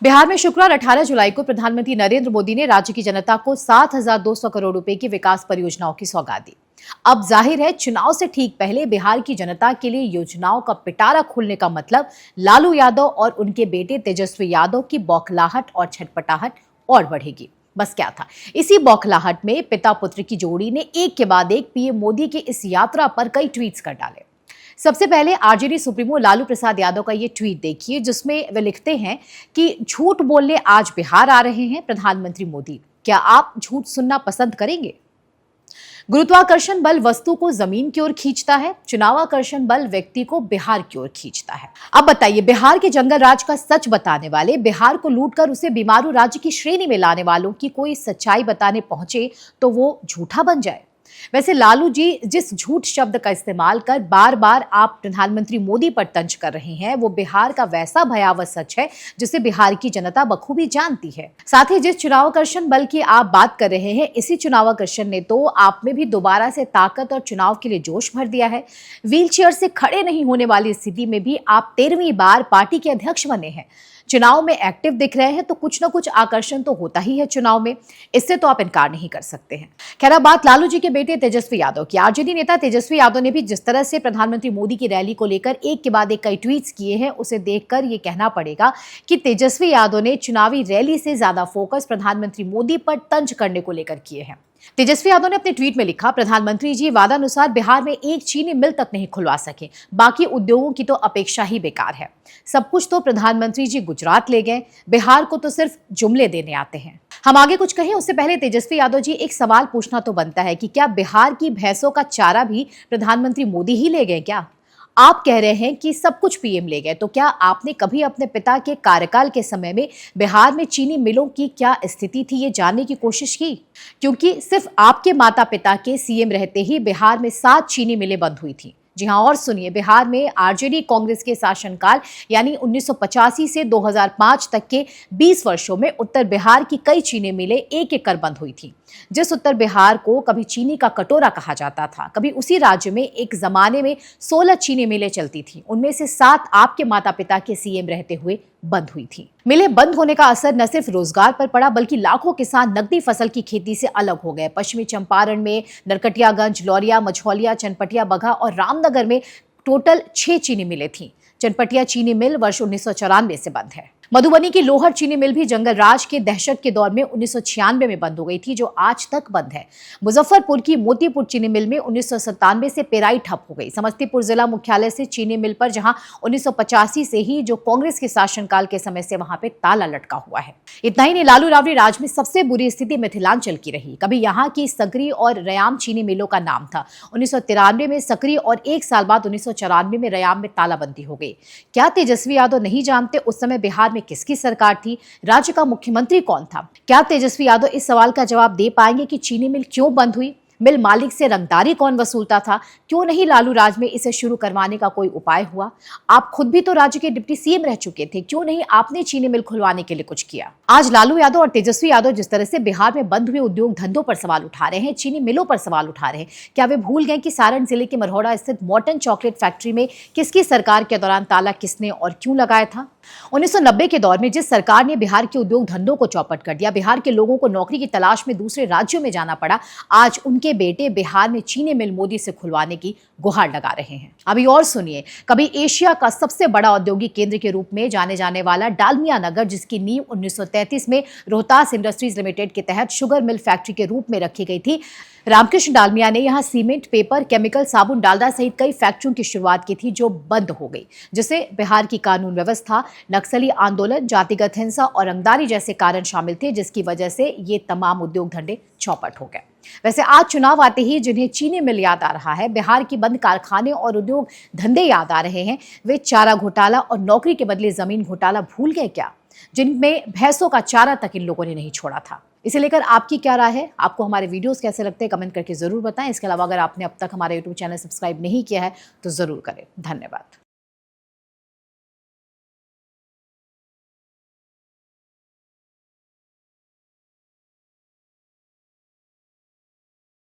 बिहार में शुक्रवार 18 जुलाई को प्रधानमंत्री नरेंद्र मोदी ने राज्य की जनता को 7,200 करोड़ रुपए की विकास परियोजनाओं की सौगात दी। अब जाहिर है, चुनाव से ठीक पहले बिहार की जनता के लिए योजनाओं का पिटारा खोलने का मतलब लालू यादव और उनके बेटे तेजस्वी यादव की बौखलाहट और छटपटाहट और बढ़ेगी। बस क्या था, इसी बौखलाहट में पिता पुत्र की जोड़ी ने एक के बाद एक पीएम मोदी की इस यात्रा पर कई ट्वीट्स कर डाले। सबसे पहले आरजेडी सुप्रीमो लालू प्रसाद यादव का ये ट्वीट देखिए, जिसमें वे लिखते हैं कि झूठ बोलने आज बिहार आ रहे हैं प्रधानमंत्री मोदी। क्या आप झूठ सुनना पसंद करेंगे? गुरुत्वाकर्षण बल वस्तु को जमीन की ओर खींचता है, चुनावाकर्षण बल व्यक्ति को बिहार की ओर खींचता है। अब बताइए, बिहार के जंगल राज का सच बताने वाले, बिहार को लूटकर उसे बीमारू राज्य की श्रेणी में लाने वालों की कोई सच्चाई बताने पहुंचे तो वो झूठा बन जाए। वैसे लालू जी जिस झूठ शब्द का इस्तेमाल कर बार बार आप प्रधानमंत्री मोदी पर तंज कर रहे हैं, वो बिहार का वैसा भयावह सच है जिसे बिहार की जनता बखूबी जानती है। साथ ही जिस चुनावाकर्षण बल की आप बात कर रहे हैं, इसी चुनावाकर्षण ने तो आप में भी दोबारा से ताकत और चुनाव के लिए जोश भर दिया है। व्हीलचेयर से खड़े नहीं होने वाली स्थिति में भी आप 13वीं बार पार्टी के अध्यक्ष बने हैं। चुनाव में एक्टिव दिख रहे हैं तो कुछ ना कुछ आकर्षण तो होता ही है चुनाव में, इससे तो आप इनकार नहीं कर सकते हैं। खैर, अब बात लालू जी के बेटे तेजस्वी यादव की। आरजेडी नेता तेजस्वी यादव ने भी जिस तरह से प्रधानमंत्री मोदी की रैली को लेकर एक के बाद एक कई ट्वीट्स किए हैं, उसे देखकर ये कहना पड़ेगा कि तेजस्वी यादव ने चुनावी रैली से ज्यादा फोकस प्रधानमंत्री मोदी पर तंज करने को लेकर किए हैं। तेजस्वी यादव ने अपने ट्वीट में लिखा, प्रधानमंत्री जी वादानुसार बिहार में एक चीनी मिल तक नहीं खुलवा सके, बाकी उद्योगों की तो अपेक्षा ही बेकार है। सब कुछ तो प्रधानमंत्री जी गुजरात ले गए, बिहार को तो सिर्फ जुमले देने आते हैं। हम आगे कुछ कहें उससे पहले तेजस्वी यादव जी, एक सवाल पूछना तो बनता है कि क्या बिहार की भैंसों का चारा भी प्रधानमंत्री मोदी ही ले गए क्या? आप कह रहे हैं कि सब कुछ पीएम ले गए, तो क्या आपने कभी अपने पिता के कार्यकाल के समय में बिहार में चीनी मिलों की क्या स्थिति थी ये जानने की कोशिश की? क्योंकि सिर्फ आपके माता पिता के सीएम रहते ही बिहार में 7 चीनी मिलें बंद हुई थी। जी हां, और सुनिए, बिहार में आरजेडी कांग्रेस के शासनकाल यानी 1985 से 2005 तक के 20 वर्षों में उत्तर बिहार की कई चीनी मिलें एक एक कर बंद हुई थी। जिस उत्तर बिहार को कभी चीनी का कटोरा कहा जाता था, कभी उसी राज्य में एक जमाने में 16 चीनी मिलें चलती थी। उनमें से 7 आपके माता पिता के सीएम रहते हुए बंद हुई थी। मिलें बंद होने का असर न सिर्फ रोजगार पर पड़ा, बल्कि लाखों किसान नकदी फसल की खेती से अलग हो गए। पश्चिमी चंपारण में नरकटियागंज, लौरिया, मझौलिया, चनपटिया, बगहा और रामनगर में टोटल 6 चीनी मिलें थीं। चनपटिया चीनी मिल वर्ष 1994 से बंद है। मधुबनी की लोहर चीनी मिल भी जंगल राज के दहशत के दौर में 1996 में बंद हो गई थी, जो आज तक बंद है। मुजफ्फरपुर की मोतीपुर चीनी मिल में 1997 से पेराई ठप हो गई। समस्तीपुर जिला मुख्यालय से चीनी मिल पर जहां 1985 से ही जो कांग्रेस के शासनकाल के समय से वहां पे ताला लटका हुआ है। इतना ही नहीं, लालू राबड़ी राज में सबसे बुरी स्थिति मिथिलांचल की रही। कभी यहाँ की सकरी और रयाम चीनी मिलों का नाम था। 1993 में सकरी और 1 साल बाद 1994 में रयाम में तालाबंदी हो गई। क्या तेजस्वी यादव नहीं जानते उस समय बिहार में किसकी सरकार थी, राज्य का मुख्यमंत्री कौन था? क्या तेजस्वी यादव इस सवाल का जवाब दे पाएंगे कि चीनी मिल क्यों बंद हुई? मिल मालिक से रंगदारी कौन वसूलता था? क्यों नहीं लालू राज में इसे शुरू करवाने का कोई उपाय हुआ? आप खुद भी तो राज्य के डिप्टी सीएम रह चुके थे, क्यों नहीं आपने चीनी मिल खुलवाने के लिए कुछ किया? आज लालू यादव और तेजस्वी यादव जिस तरह से बिहार में बंद हुए उद्योग धंधों पर सवाल उठा रहे हैं, चीनी मिलों पर सवाल उठा रहे हैं, क्या वे भूल गए कि सारण जिले के मरौड़ा स्थित मॉर्टन चॉकलेट फैक्ट्री में किसकी सरकार के दौरान ताला किसने और क्यों लगाया था? 1990 के दौर में जिस सरकार ने बिहार के उद्योग धंधों को चौपट कर दिया, बिहार के लोगों को नौकरी की तलाश में दूसरे राज्यों में जाना पड़ा, आज उनके बेटे बिहार में चीनी मिल मोदी से खुलवाने की गुहार लगा रहे हैं। अभी और सुनिए, कभी एशिया का सबसे बड़ा औद्योगिक केंद्र के रूप में जाने जाने वाला डालमिया नगर, जिसकी नींव 1933 में रोहतास इंडस्ट्रीज लिमिटेड के तहत शुगर मिल फैक्ट्री के रूप में रखी गई थी। रामकृष्ण डालमिया ने यहाँ सीमेंट, पेपर, केमिकल, साबुन, डालडा सहित कई फैक्ट्रियों की शुरुआत की थी, जो बंद हो गई, जिसे बिहार की कानून व्यवस्था, नक्सली आंदोलन, जातिगत हिंसा और रंगदारी जैसे कारण शामिल थे, जिसकी वजह से ये तमाम उद्योग धंधे चौपट हो गए। वैसे आज चुनाव आते ही जिन्हें चीनी मिल याद आ रहा है, बिहार की बंद कारखाने और उद्योग धंधे याद आ रहे हैं, वे चारा घोटाला और नौकरी के बदले जमीन घोटाला भूल गए क्या, जिनमें भैंसों का चारा तक इन लोगों ने नहीं छोड़ा था? इसे लेकर आपकी क्या राय है? आपको हमारे वीडियोस कैसे लगते हैं, कमेंट करके जरूर बताएं। इसके अलावा अगर आपने अब तक हमारा यूट्यूब चैनल सब्सक्राइब नहीं किया है तो जरूर करें। धन्यवाद।